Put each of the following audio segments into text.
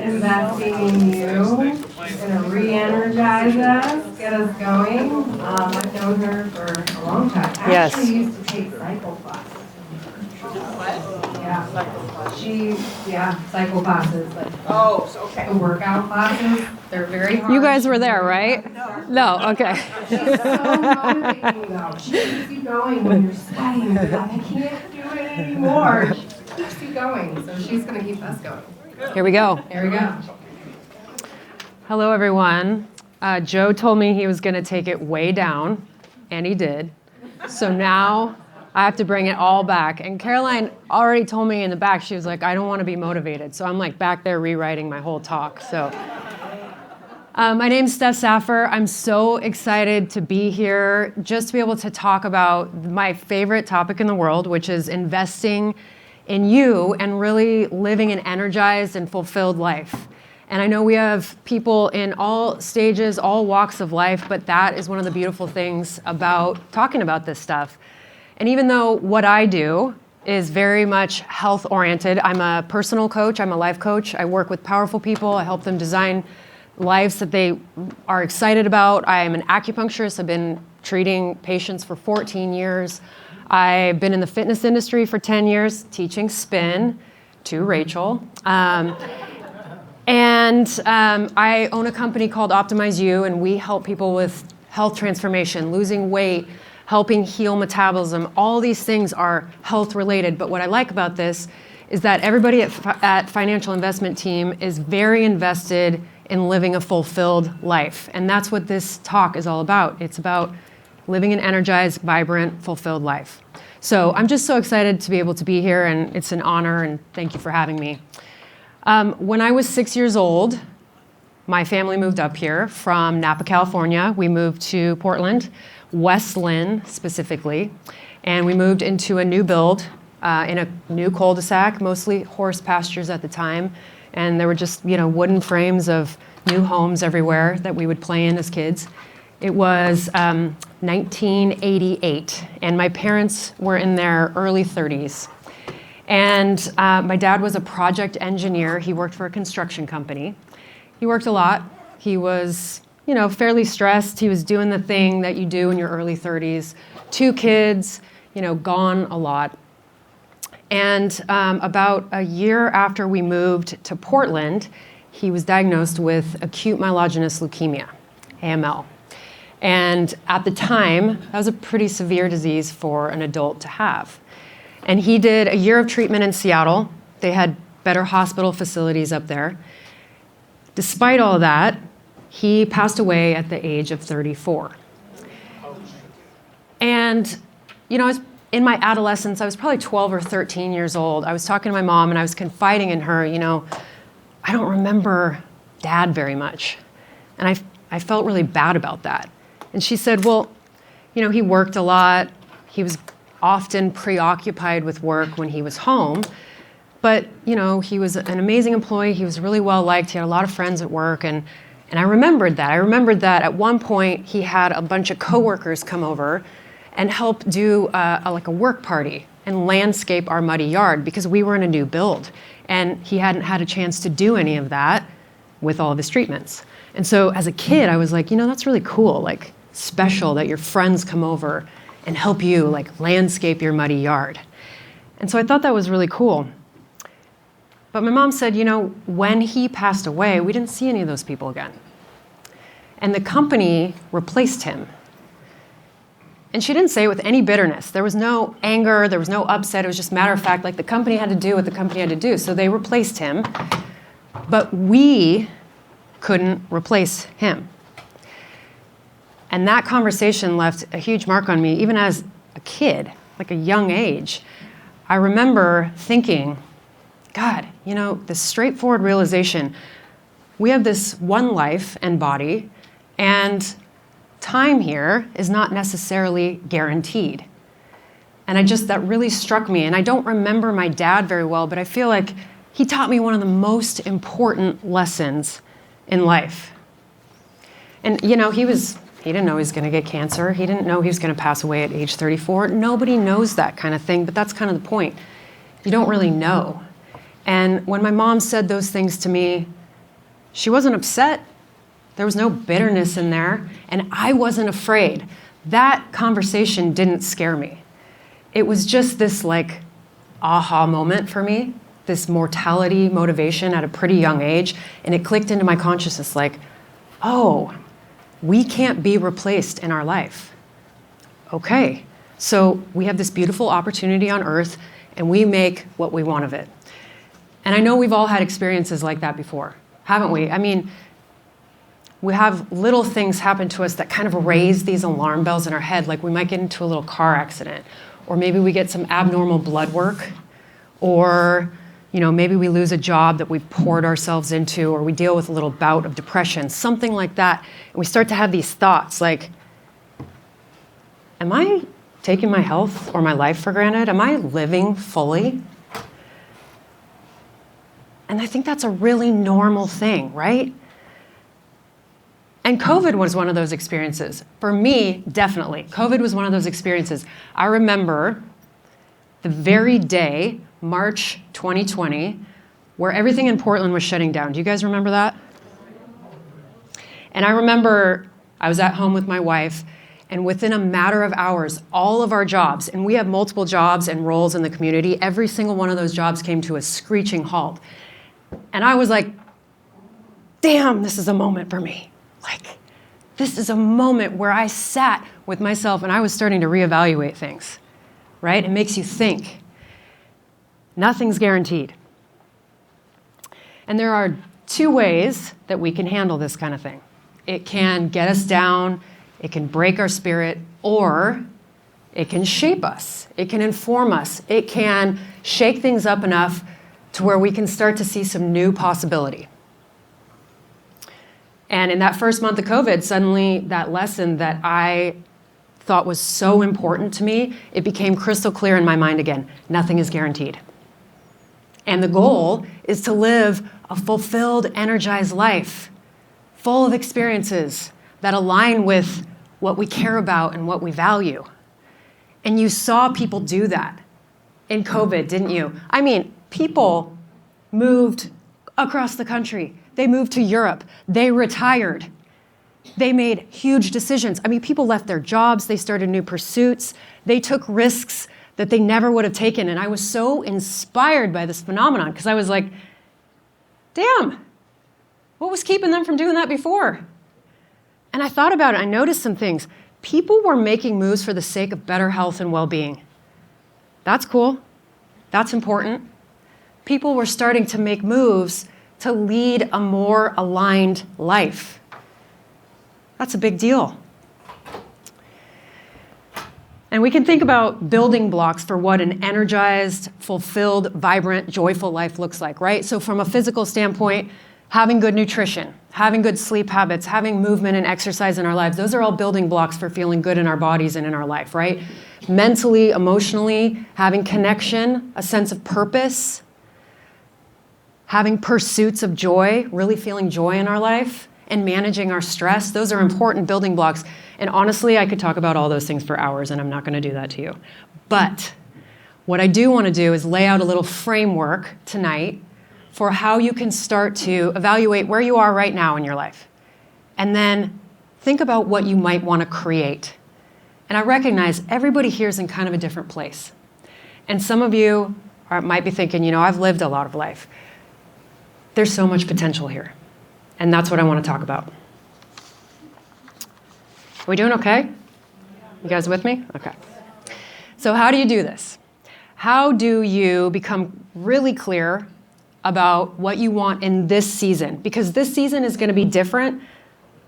investing in you. She's going to re-energize us, get us going. I've known her for a long time. I actually used to take cycle classes. Yeah. Cycle classes. The workout classes. They're very hard. You guys were there, right? No, okay. She's so motivating though. She keeps you going when you're sweating. You're like, I can't do it anymore. She keeps you going, so she's going to keep us going. Here we go. Here we go. Hello, everyone. Joe told me he was going to take it way down, and he did. So now I have to bring it all back. And Caroline already told me in the back, she was like, I don't want to be motivated. So I'm like back there rewriting my whole talk. So my name's Steph Saffer. I'm so excited to be here just to be able to talk about my favorite topic in the world, which is investing in you and really living an energized and fulfilled life. And I know we have people in all stages, all walks of life, but that is one of the beautiful things about talking about this stuff. And even though what I do is very much health-oriented, I'm a personal coach, I'm a life coach. I work with powerful people, I help them design lives that they are excited about. I am an acupuncturist. I've been treating patients for 14 years. I've been in the fitness industry for 10 years, teaching spin to Rachel. I own a company called Optimize You, and we help people with health transformation, losing weight, helping heal metabolism. All these things are health related. But what I like about this is that everybody at Financial Investment Team is very invested in living a fulfilled life. And that's what this talk is all about. It's about living an energized, vibrant, fulfilled life. So I'm just so excited to be able to be here, and it's an honor, and thank you for having me. When I was 6 years old, my family moved up here from Napa, California. We moved to Portland, West Lynn specifically, and we moved into a new build in a new cul-de-sac, mostly horse pastures at the time. And there were just, wooden frames of new homes everywhere that we would play in as kids. It was 1988, and my parents were in their early 30s. And my dad was a project engineer. He worked for a construction company. He worked a lot. He was, fairly stressed. He was doing the thing that you do in your early 30s. 2 kids, gone a lot. And about a year after we moved to Portland, he was diagnosed with acute myelogenous leukemia, AML. And at the time, that was a pretty severe disease for an adult to have. And he did a year of treatment in Seattle. They had better hospital facilities up there. Despite all of that, he passed away at the age of 34. And, in my adolescence, I was probably 12 or 13 years old. I was talking to my mom and I was confiding in her, I don't remember Dad very much. And I felt really bad about that. And she said, well, he worked a lot. He was often preoccupied with work when he was home. But, he was an amazing employee. He was really well liked. He had a lot of friends at work. And I remembered that. I remembered that at one point he had a bunch of coworkers come over and help do a work party and landscape our muddy yard because we were in a new build. And he hadn't had a chance to do any of that with all of his treatments. And so as a kid, I was like, that's really cool, special that your friends come over and help you landscape your muddy yard. And so I thought that was really cool. But my mom said, when he passed away, we didn't see any of those people again. And the company replaced him. And she didn't say it with any bitterness. There was no anger, there was no upset. It was just matter of fact, the company had to do what the company had to do. So they replaced him, but we couldn't replace him. And that conversation left a huge mark on me, even as a kid, a young age. I remember thinking, God, this straightforward realization, we have this one life and body, and time here is not necessarily guaranteed. And that really struck me. And I don't remember my dad very well, but I feel like he taught me one of the most important lessons in life. And, he didn't know he was going to get cancer. He didn't know he was going to pass away at age 34. Nobody knows that kind of thing, but that's kind of the point. You don't really know. And when my mom said those things to me, She wasn't upset. There was no bitterness in there, and I wasn't afraid. That conversation didn't scare me. It was just this like aha moment for me, this mortality motivation at a pretty young age, and it clicked into my consciousness like, oh, we can't be replaced in our life. Okay, so we have this beautiful opportunity on earth, and we make what we want of it. And I know we've all had experiences like that before, haven't we? I mean, we have little things happen to us that kind of raise these alarm bells in our head, like we might get into a little car accident, or maybe we get some abnormal blood work, or maybe we lose a job that we've poured ourselves into, or we deal with a little bout of depression, something like that. And we start to have these thoughts like, am I taking my health or my life for granted? Am I living fully? And I think that's a really normal thing, right? And COVID was one of those experiences. For me, definitely. COVID was one of those experiences. I remember the very day, March 2020, where everything in Portland was shutting down. Do you guys remember that? And I remember I was at home with my wife, and within a matter of hours, all of our jobs, and we have multiple jobs and roles in the community, every single one of those jobs came to a screeching halt. And I was like, damn, this is a moment for me. Like, this is a moment where I sat with myself and I was starting to reevaluate things, right? It makes you think. Nothing's guaranteed. And there are two ways that we can handle this kind of thing. It can get us down, it can break our spirit, or it can shape us. It can inform us. It can shake things up enough to where we can start to see some new possibility. And in that first month of COVID, suddenly that lesson that I thought was so important to me, it became crystal clear in my mind again. Nothing is guaranteed. And the goal is to live a fulfilled, energized life, full of experiences that align with what we care about and what we value. And you saw people do that in COVID, didn't you? I mean, people moved across the country. They moved to Europe. They retired. They made huge decisions. I mean, people left their jobs. They started new pursuits. They took risks that they never would have taken. And I was so inspired by this phenomenon because I was like, damn, what was keeping them from doing that before? And I thought about it. I noticed some things. People were making moves for the sake of better health and well-being. That's cool. That's important. People were starting to make moves to lead a more aligned life. That's a big deal. And we can think about building blocks for what an energized, fulfilled, vibrant, joyful life looks like, right? So from a physical standpoint, having good nutrition, having good sleep habits, having movement and exercise in our lives, those are all building blocks for feeling good in our bodies and in our life, right? Mentally, emotionally, having connection, a sense of purpose, having pursuits of joy, really feeling joy in our life, and managing our stress, those are important building blocks. And honestly, I could talk about all those things for hours, and I'm not going to do that to you. But what I do want to do is lay out a little framework tonight for how you can start to evaluate where you are right now in your life. And then think about what you might want to create. And I recognize everybody here is in kind of a different place. And some of you might be thinking, I've lived a lot of life. There's so much potential here. And that's what I want to talk about. Are we doing okay? You guys with me? Okay. So how do you do this? How do you become really clear about what you want in this season? Because this season is going to be different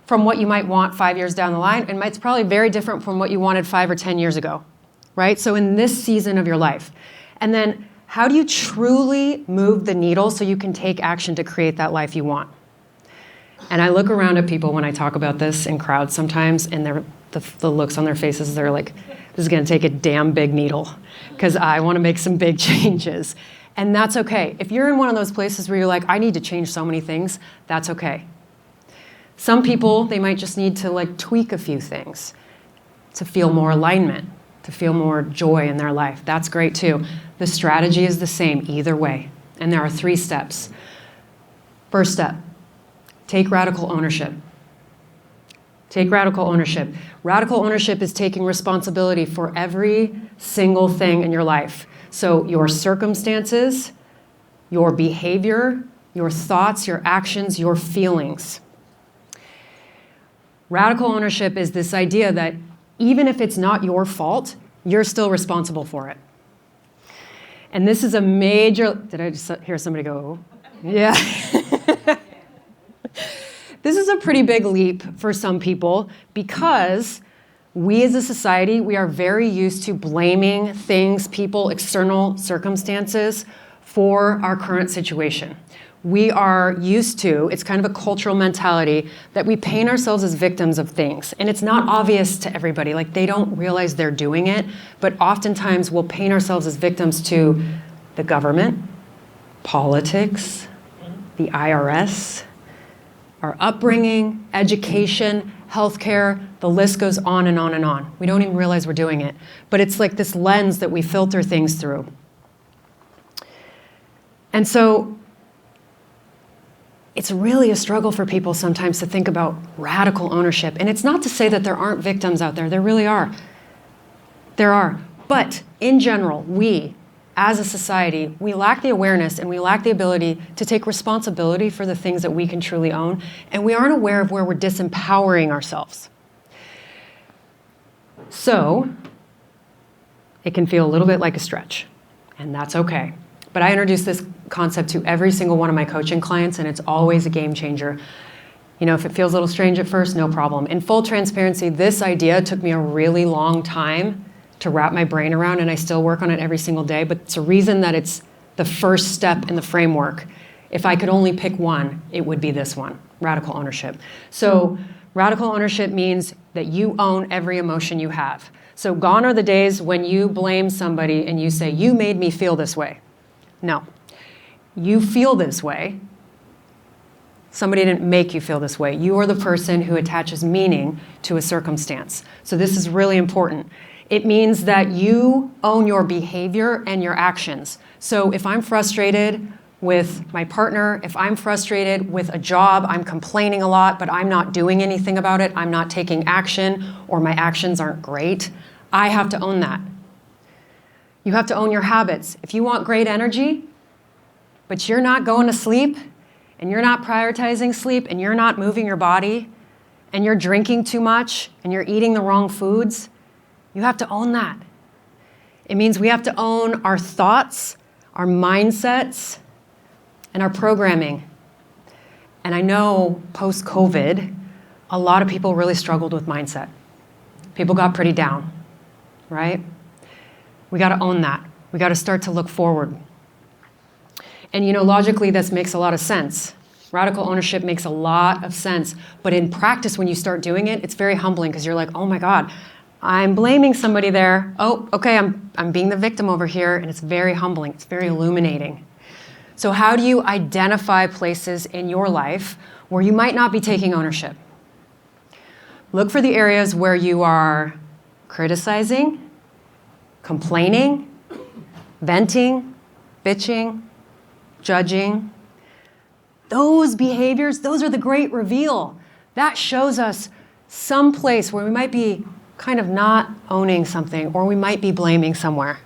from what you might want 5 years down the line, and it's probably very different from what you wanted 5 or 10 years ago, right? So in this season of your life. And then how do you truly move the needle so you can take action to create that life you want? And I look around at people when I talk about this in crowds sometimes, and the looks on their faces, they're like, this is going to take a damn big needle because I want to make some big changes. And that's okay. If you're in one of those places where you're like, I need to change so many things, that's okay. Some people, they might just need to tweak a few things to feel more alignment, to feel more joy in their life. That's great too. The strategy is the same either way. And there are 3 steps. First step, Take radical ownership. Take radical ownership. Radical ownership is taking responsibility for every single thing in your life. So your circumstances, your behavior, your thoughts, your actions, your feelings. Radical ownership is this idea that even if it's not your fault, you're still responsible for it. And this is a major, did I just hear somebody go, yeah. This is a pretty big leap for some people because we as a society, we are very used to blaming things, people, external circumstances for our current situation. We are used to, it's kind of a cultural mentality, that we paint ourselves as victims of things. And it's not obvious to everybody, like they don't realize they're doing it, but oftentimes we'll paint ourselves as victims to the government, politics, the IRS, our upbringing, education, healthcare, the list goes on and on and on. We don't even realize we're doing it. But it's like this lens that we filter things through. And so it's really a struggle for people sometimes to think about radical ownership. And it's not to say that there aren't victims out there. There really are. There are. But in general, we, as a society, we lack the awareness and we lack the ability to take responsibility for the things that we can truly own. And we aren't aware of where we're disempowering ourselves. So it can feel a little bit like a stretch, and that's okay. But I introduce this concept to every single one of my coaching clients, and it's always a game changer. You know, if it feels a little strange at first, no problem. In full transparency, this idea took me a really long time to wrap my brain around, and I still work on it every single day, but it's a reason that it's the first step in the framework. If I could only pick one, it would be this one, radical ownership. So radical ownership means that you own every emotion you have. So gone are the days when you blame somebody and you say, you made me feel this way. No, you feel this way. Somebody didn't make you feel this way. You are the person who attaches meaning to a circumstance. So this is really important. It means that you own your behavior and your actions. So if I'm frustrated with my partner, if I'm frustrated with a job, I'm complaining a lot, but I'm not doing anything about it, I'm not taking action, or my actions aren't great, I have to own that. You have to own your habits. If you want great energy, but you're not going to sleep, and you're not prioritizing sleep, and you're not moving your body, and you're drinking too much, and you're eating the wrong foods, you have to own that. It means we have to own our thoughts, our mindsets, and our programming. And I know post-COVID, a lot of people really struggled with mindset. People got pretty down, right? We got to own that. We got to start to look forward. And you know, logically, this makes a lot of sense. Radical ownership makes a lot of sense. But in practice, when you start doing it, it's very humbling because you're like, oh my God, I'm blaming somebody there. Oh, okay, I'm being the victim over here, and it's very humbling. It's very illuminating. So how do you identify places in your life where you might not be taking ownership? Look for the areas where you are criticizing, complaining, venting, bitching, judging. Those behaviors, those are the great reveal. That shows us some place where we might be kind of not owning something, or we might be blaming somewhere.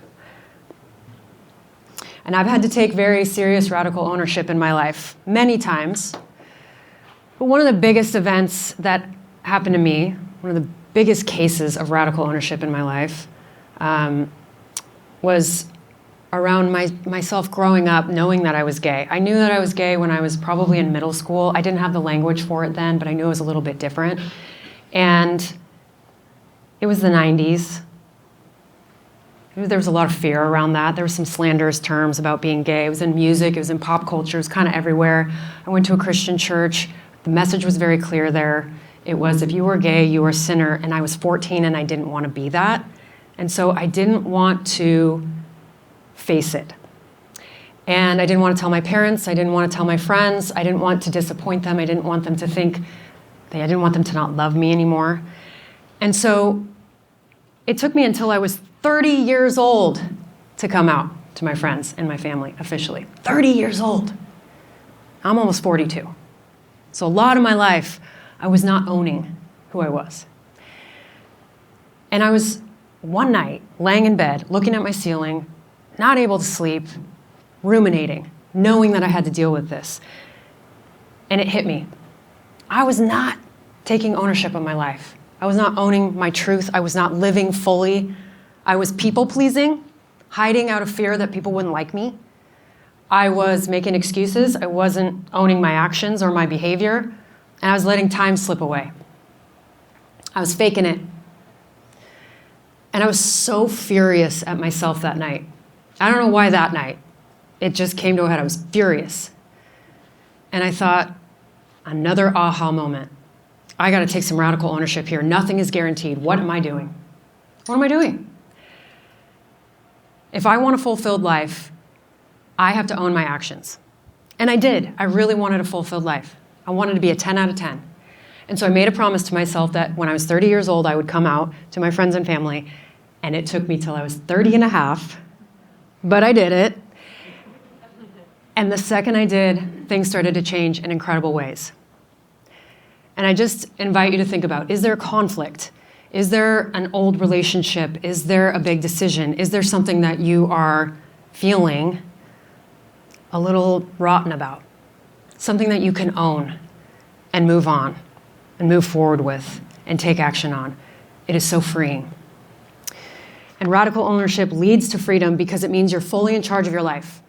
And I've had to take very serious radical ownership in my life many times. But one of the biggest events that happened to me, one of the biggest cases of radical ownership in my life, was around myself growing up knowing that I was gay. I knew that I was gay when I was probably in middle school. I didn't have the language for it then, but I knew it was a little bit different. And it was the 90s. There was a lot of fear around that. There were some slanderous terms about being gay. It was in music, it was in pop culture, it was kind of everywhere. I went to a Christian church. The message was very clear there. It was, if you were gay, you were a sinner. And I was 14 and I didn't want to be that. And so I didn't want to face it. And I didn't want to tell my parents. I didn't want to tell my friends. I didn't want to disappoint them. I didn't want them to think, I didn't want them to not love me anymore. And so it took me until I was 30 years old to come out to my friends and my family officially. 30 years old. I'm almost 42. So a lot of my life, I was not owning who I was. And I was one night laying in bed, looking at my ceiling, not able to sleep, ruminating, knowing that I had to deal with this. And it hit me. I was not taking ownership of my life. I was not owning my truth. I was not living fully. I was people-pleasing, hiding out of fear that people wouldn't like me. I was making excuses. I wasn't owning my actions or my behavior. And I was letting time slip away. I was faking it. And I was so furious at myself that night. I don't know why that night. It just came to a head. I was furious. And I thought, another aha moment. I got to take some radical ownership here. Nothing is guaranteed. What am I doing? What am I doing? If I want a fulfilled life, I have to own my actions. And I did. I really wanted a fulfilled life. I wanted to be a 10 out of 10. And so I made a promise to myself that when I was 30 years old, I would come out to my friends and family. And it took me till I was 30 and a half, but I did it. And the second I did, things started to change in incredible ways. And I just invite you to think about, is there conflict? Is there an old relationship? Is there a big decision? Is there something that you are feeling a little rotten about? Something that you can own and move on and move forward with and take action on. It is so freeing. And radical ownership leads to freedom because it means you're fully in charge of your life.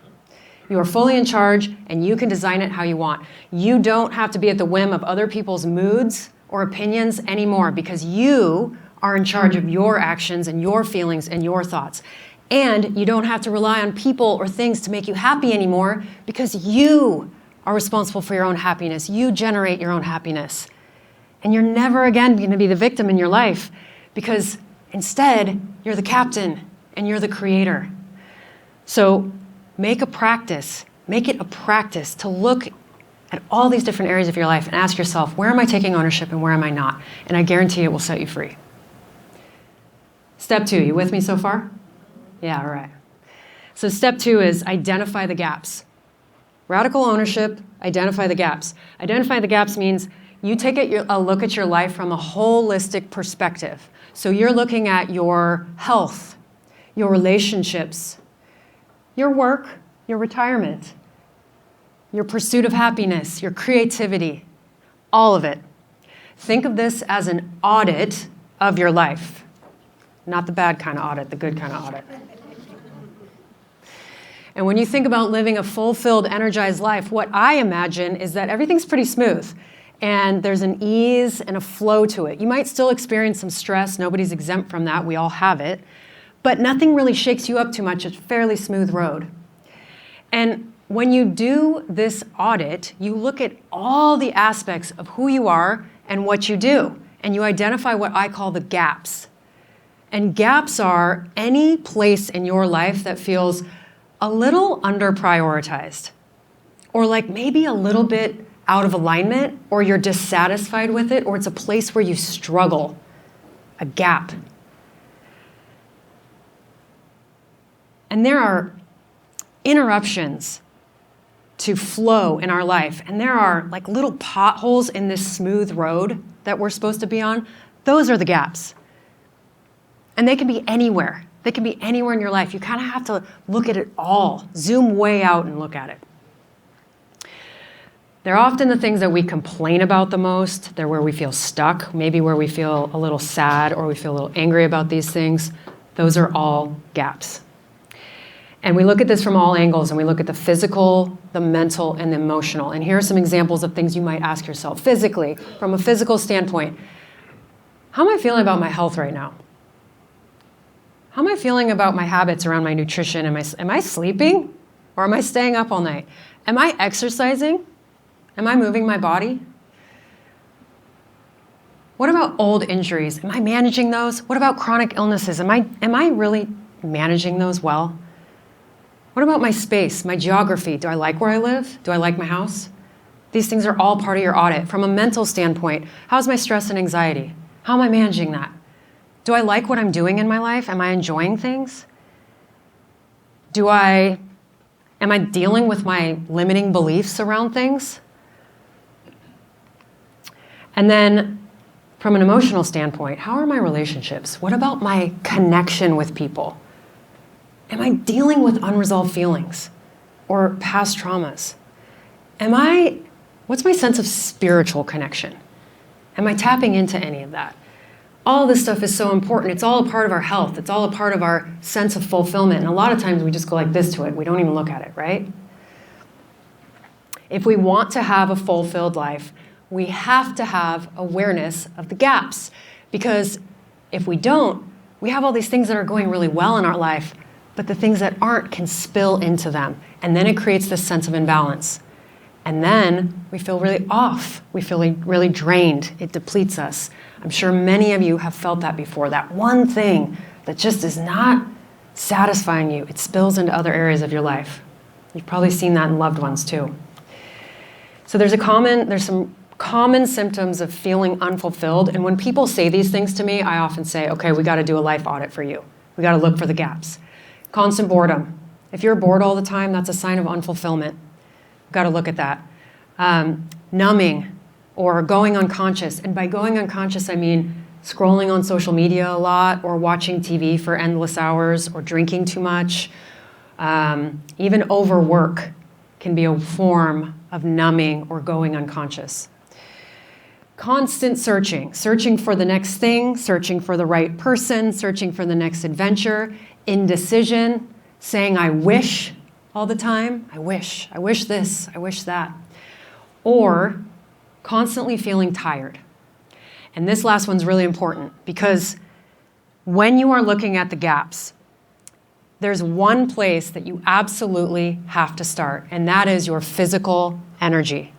You are fully in charge, and you can design it how you want. You don't have to be at the whim of other people's moods or opinions anymore because you are in charge of your actions and your feelings and your thoughts. And you don't have to rely on people or things to make you happy anymore because you are responsible for your own happiness. You generate your own happiness. And you're never again going to be the victim in your life because instead, you're the captain and you're the creator. So make it a practice to look at all these different areas of your life and ask yourself, where am I taking ownership and where am I not? And I guarantee it will set you free. Step 2, you with me so far? Yeah, all right. So step 2 is identify the gaps. Radical ownership, identify the gaps. Identify the gaps means you take a look at your life from a holistic perspective. So you're looking at your health, your relationships, your work, your retirement, your pursuit of happiness, your creativity, all of it. Think of this as an audit of your life. Not the bad kind of audit, the good kind of audit. And when you think about living a fulfilled, energized life, what I imagine is that everything's pretty smooth. And there's an ease and a flow to it. You might still experience some stress. Nobody's exempt from that. We all have it. But nothing really shakes you up too much. It's a fairly smooth road. And when you do this audit, you look at all the aspects of who you are and what you do. And you identify what I call the gaps. And gaps are any place in your life that feels a little under-prioritized. Or like maybe a little bit out of alignment, or you're dissatisfied with it, or it's a place where you struggle, a gap. And there are interruptions to flow in our life, and there are like little potholes in this smooth road that we're supposed to be on. Those are the gaps. And they can be anywhere. They can be anywhere in your life. You kind of have to look at it all, zoom way out and look at it. They're often the things that we complain about the most. They're where we feel stuck, maybe where we feel a little sad or we feel a little angry about these things. Those are all gaps. And we look at this from all angles, and we look at the physical, the mental, and the emotional. And here are some examples of things you might ask yourself. Physically, from a physical standpoint, how am I feeling about my health right now? How am I feeling about my habits around my nutrition? Am I sleeping, or am I staying up all night? Am I exercising? Am I moving my body? What about old injuries? Am I managing those? What about chronic illnesses? Am I really managing those well? What about my space, my geography? Do I like where I live? Do I like my house? These things are all part of your audit. From a mental standpoint, how's my stress and anxiety? How am I managing that? Do I like what I'm doing in my life? Am I enjoying things? Am I dealing with my limiting beliefs around things? And then from an emotional standpoint, how are my relationships? What about my connection with people? Am I dealing with unresolved feelings or past traumas? What's my sense of spiritual connection? Am I tapping into any of that? All this stuff is so important. It's all a part of our health. It's all a part of our sense of fulfillment. And a lot of times we just go like this to it. We don't even look at it, right? If we want to have a fulfilled life, we have to have awareness of the gaps. Because if we don't, we have all these things that are going really well in our life, but the things that aren't can spill into them. And then it creates this sense of imbalance. And then we feel really off. We feel really drained. It depletes us. I'm sure many of you have felt that before. That one thing that just is not satisfying you, it spills into other areas of your life. You've probably seen that in loved ones too. So there's some common symptoms of feeling unfulfilled. And when people say these things to me, I often say, okay, we got to do a life audit for you. We got to look for the gaps. Constant boredom. If you're bored all the time, that's a sign of unfulfillment. We've got to look at that. Numbing or going unconscious. And by going unconscious, I mean scrolling on social media a lot or watching TV for endless hours or drinking too much. Even overwork can be a form of numbing or going unconscious. Constant searching for the next thing, searching for the right person, searching for the next adventure, indecision, saying I wish all the time. I wish this, I wish that. Or constantly feeling tired. And this last one's really important because when you are looking at the gaps, there's one place that you absolutely have to start, and that is your physical energy.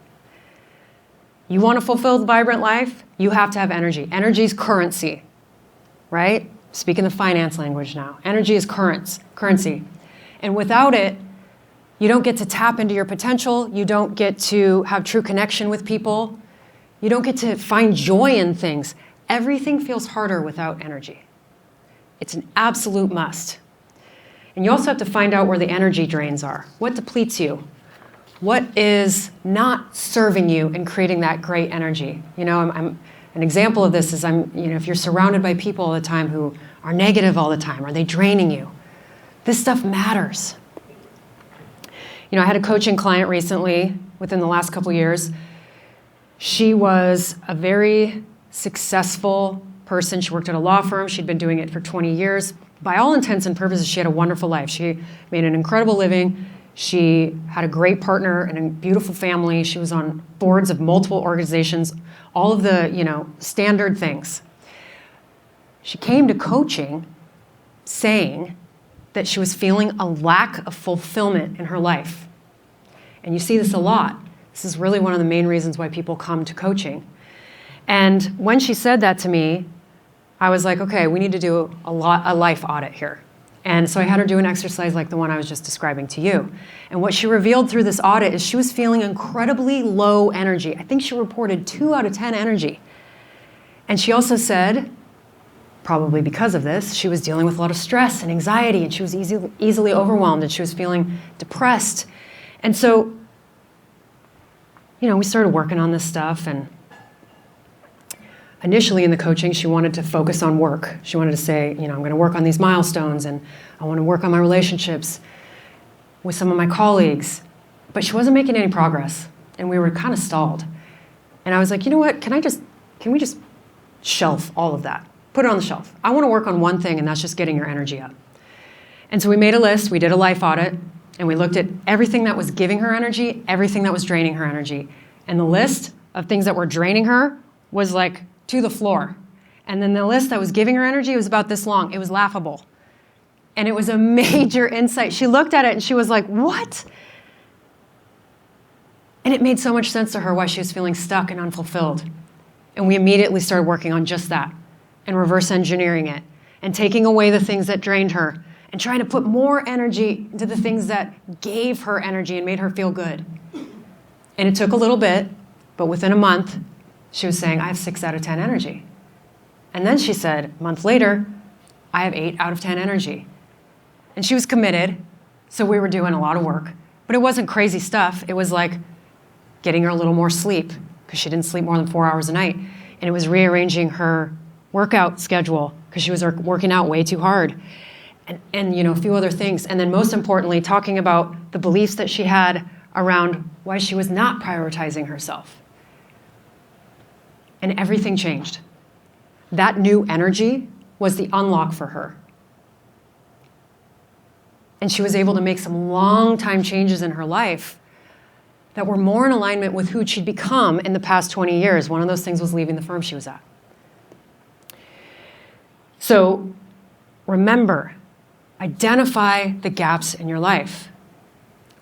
You want a fulfilled, vibrant life? You have to have energy. Energy is currency, right? Speaking the finance language now. Energy is currency. And without it, you don't get to tap into your potential. You don't get to have true connection with people. You don't get to find joy in things. Everything feels harder without energy. It's an absolute must. And you also have to find out where the energy drains are. What depletes you? What is not serving you and creating that great energy? You know, I'm an example of this is if you're surrounded by people all the time who are negative all the time, are they draining you? This stuff matters. You know, I had a coaching client recently within the last couple years. She was a very successful person. She worked at a law firm. She'd been doing it for 20 years. By all intents and purposes, she had a wonderful life. She made an incredible living. She had a great partner and a beautiful family. She was on boards of multiple organizations, all of the, standard things. She came to coaching saying that she was feeling a lack of fulfillment in her life. And you see this a lot. This is really one of the main reasons why people come to coaching. And when she said that to me, I was like, okay, we need to do a life audit here. And so I had her do an exercise like the one I was just describing to you. And what she revealed through this audit is she was feeling incredibly low energy. I think she reported 2 out of 10 energy. And she also said, probably because of this, she was dealing with a lot of stress and anxiety, and she was easily overwhelmed, and she was feeling depressed. And so, we started working on this stuff, and initially in the coaching, she wanted to focus on work. She wanted to say, I'm going to work on these milestones, and I want to work on my relationships with some of my colleagues. But she wasn't making any progress, and we were kind of stalled. And I was like, you know what, can we just shelf all of that? Put it on the shelf. I want to work on one thing, and that's just getting your energy up. And so we made a list, we did a life audit, and we looked at everything that was giving her energy, everything that was draining her energy. And the list of things that were draining her was like to the floor. And then the list that was giving her energy was about this long. It was laughable. And it was a major insight. She looked at it and she was like, what? And it made so much sense to her why she was feeling stuck and unfulfilled. And we immediately started working on just that and reverse engineering it and taking away the things that drained her and trying to put more energy into the things that gave her energy and made her feel good. And it took a little bit, but within a month, she was saying, I have 6 out of 10 energy. And then she said, a month later, I have 8 out of 10 energy. And she was committed, so we were doing a lot of work. But it wasn't crazy stuff. It was like getting her a little more sleep, because she didn't sleep more than 4 hours a night. And it was rearranging her workout schedule because she was working out way too hard. And a few other things. And then most importantly, talking about the beliefs that she had around why she was not prioritizing herself. And everything changed. That new energy was the unlock for her. And she was able to make some long-time changes in her life that were more in alignment with who she'd become in the past 20 years. One of those things was leaving the firm she was at. So remember, identify the gaps in your life.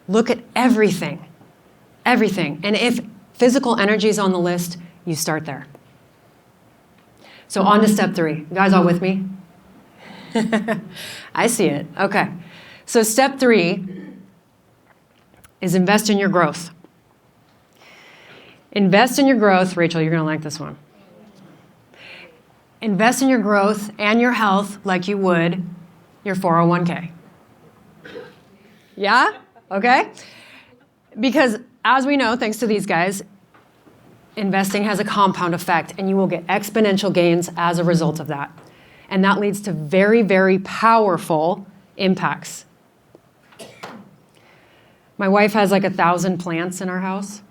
Look at everything, everything. And if physical energy is on the list, you start there. So on to step 3. You guys all with me? I see it. Okay. So step 3 is invest in your growth. Invest in your growth. Rachel, you're going to like this one. Invest in your growth and your health like you would your 401k. Yeah? Okay? Because as we know, thanks to these guys, investing has a compound effect, and you will get exponential gains as a result of that. And that leads to very, very powerful impacts. My wife has like 1,000 plants in our house.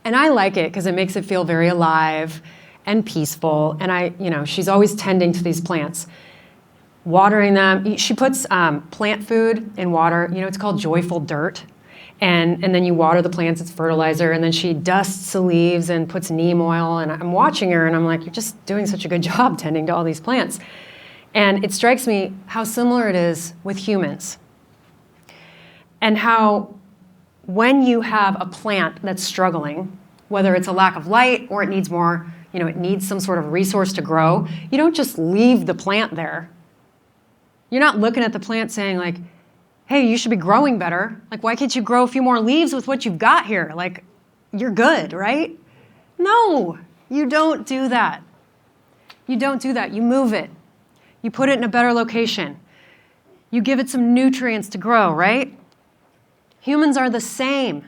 And I like it because it makes it feel very alive and peaceful. And she's always tending to these plants, watering them. She puts plant food in water. It's called joyful dirt. And then you water the plants, it's fertilizer. And then she dusts the leaves and puts neem oil. And I'm watching her and I'm like, you're just doing such a good job tending to all these plants. And it strikes me how similar it is with humans. And how when you have a plant that's struggling, whether it's a lack of light or it needs more, it needs some sort of resource to grow, you don't just leave the plant there. You're not looking at the plant saying like, hey, you should be growing better. Like, why can't you grow a few more leaves with what you've got here? Like, you're good, right? No, you don't do that. You don't do that. You move it. You put it in a better location. You give it some nutrients to grow, right? Humans are the same.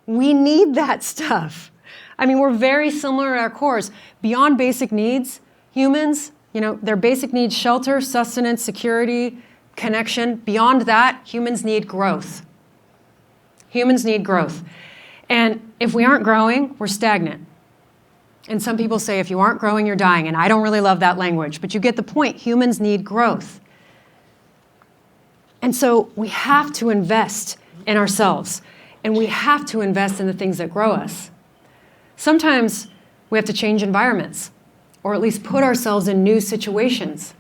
We need that stuff. I mean, we're very similar at our cores. Beyond basic needs, humans, their basic needs, shelter, sustenance, security, connection. Beyond that, humans need growth. Humans need growth. And if we aren't growing, we're stagnant. And some people say, if you aren't growing, you're dying. And I don't really love that language, but you get the point. Humans need growth. And so we have to invest in ourselves. And we have to invest in the things that grow us. Sometimes we have to change environments, or at least put ourselves in new situations.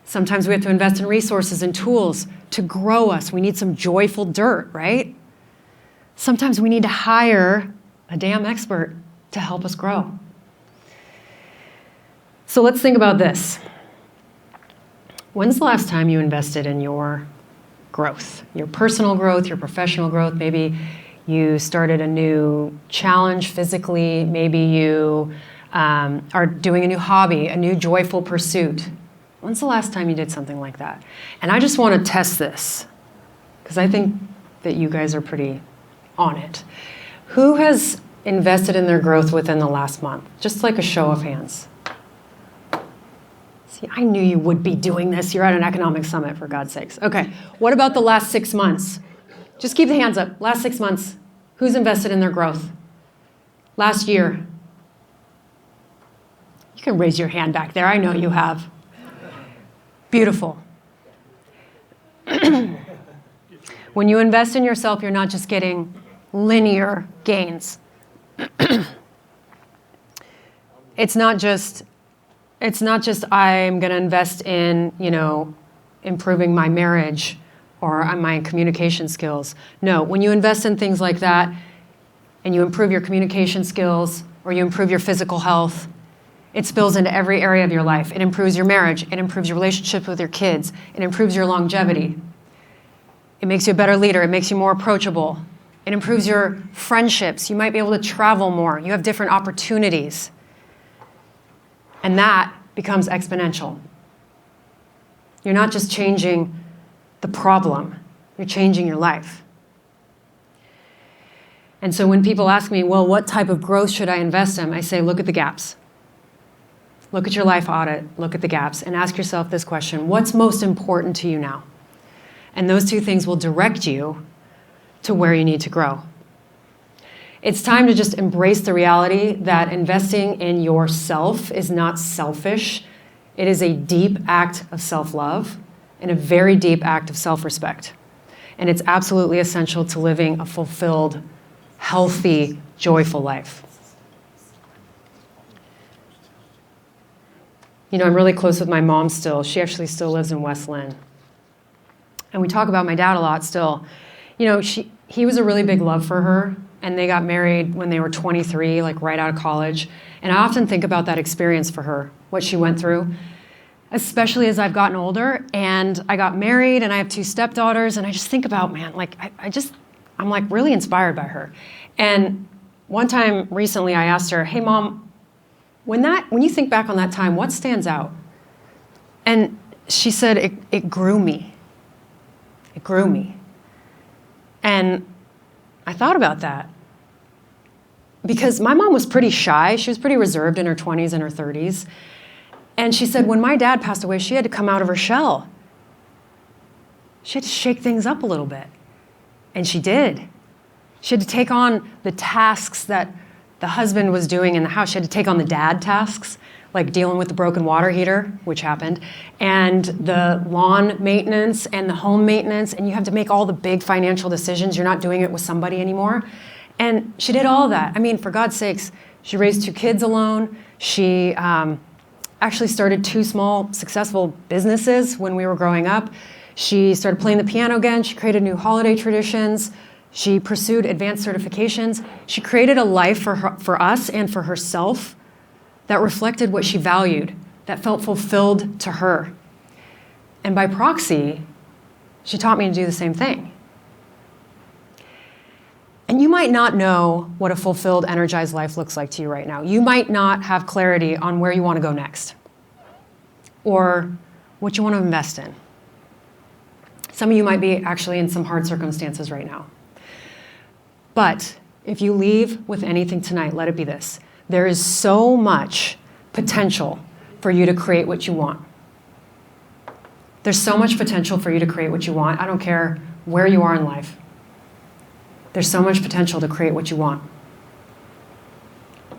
Sometimes we have to invest in resources and tools to grow us. We need some joyful dirt, right? Sometimes we need to hire a damn expert to help us grow. So let's think about this. When's the last time you invested in your growth? Your personal growth, your professional growth? Maybe you started a new challenge physically. Maybe you are doing a new hobby, a new joyful pursuit. When's the last time you did something like that? And I just want to test this, because I think that you guys are pretty on it. Who has invested in their growth within the last month? Just like a show of hands. See, I knew you would be doing this. You're at an economic summit, for God's sakes. Okay, what about the last 6 months? Just keep the hands up. Last 6 months, who's invested in their growth? Last year. You can raise your hand back there. I know you have. Beautiful. When you invest in yourself, you're not just getting linear gains. It's not just I'm going to invest in, improving my marriage or my communication skills. No, when you invest in things like that and you improve your communication skills or you improve your physical health, it spills into every area of your life. It improves your marriage. It improves your relationship with your kids. It improves your longevity. It makes you a better leader. It makes you more approachable. It improves your friendships. You might be able to travel more. You have different opportunities. And that becomes exponential. You're not just changing the problem. You're changing your life. And so when people ask me, well, what type of growth should I invest in? I say, look at the gaps. Look at your life audit, look at the gaps, and ask yourself this question: what's most important to you now? And those two things will direct you to where you need to grow. It's time to just embrace the reality that investing in yourself is not selfish. It is a deep act of self-love and a very deep act of self-respect. And it's absolutely essential to living a fulfilled, healthy, joyful life. You know, I'm really close with my mom still. She actually still lives in West Lynn. And we talk about my dad a lot still. You know, he was a really big love for her, and they got married when they were 23, like right out of college. And I often think about that experience for her, what she went through, especially as I've gotten older. And I got married, and I have 2 stepdaughters, and I just think about, man, like I'm like really inspired by her. And one time recently I asked her, hey Mom, when you think back on that time, what stands out? And she said, it grew me. It grew me. And I thought about that. Because my mom was pretty shy. She was pretty reserved in her 20s and her 30s. And she said when my dad passed away, she had to come out of her shell. She had to shake things up a little bit. And she did. She had to take on the tasks that the husband was doing in the house. She had to take on the dad tasks, like dealing with the broken water heater, which happened, and the lawn maintenance and the home maintenance, and you have to make all the big financial decisions. You're not doing it with somebody anymore. And she did all of that. I mean, for God's sakes, she raised 2 kids alone. She actually started 2 small, successful businesses when we were growing up. She started playing the piano again. She created new holiday traditions. She pursued advanced certifications. She created a life for us and for herself that reflected what she valued, that felt fulfilled to her. And by proxy, she taught me to do the same thing. And you might not know what a fulfilled, energized life looks like to you right now. You might not have clarity on where you want to go next or what you want to invest in. Some of you might be actually in some hard circumstances right now. But if you leave with anything tonight, let it be this. There is so much potential for you to create what you want. There's so much potential for you to create what you want. I don't care where you are in life. There's so much potential to create what you want.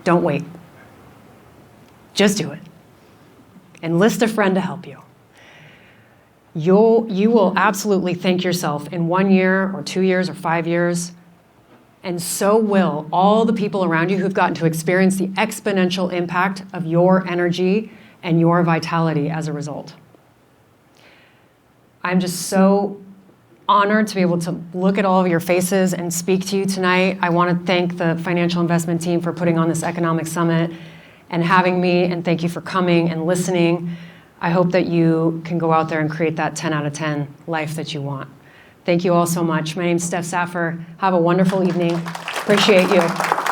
Don't wait. Just do it. Enlist a friend to help you. You will absolutely thank yourself in 1 year or 2 years or 5 years. And so will all the people around you who've gotten to experience the exponential impact of your energy and your vitality as a result. I'm just so honored to be able to look at all of your faces and speak to you tonight. I want to thank the financial investment team for putting on this economic summit and having me, and thank you for coming and listening. I hope that you can go out there and create that 10 out of 10 life that you want. Thank you all so much. My name's Steph Saffer. Have a wonderful evening. Appreciate you.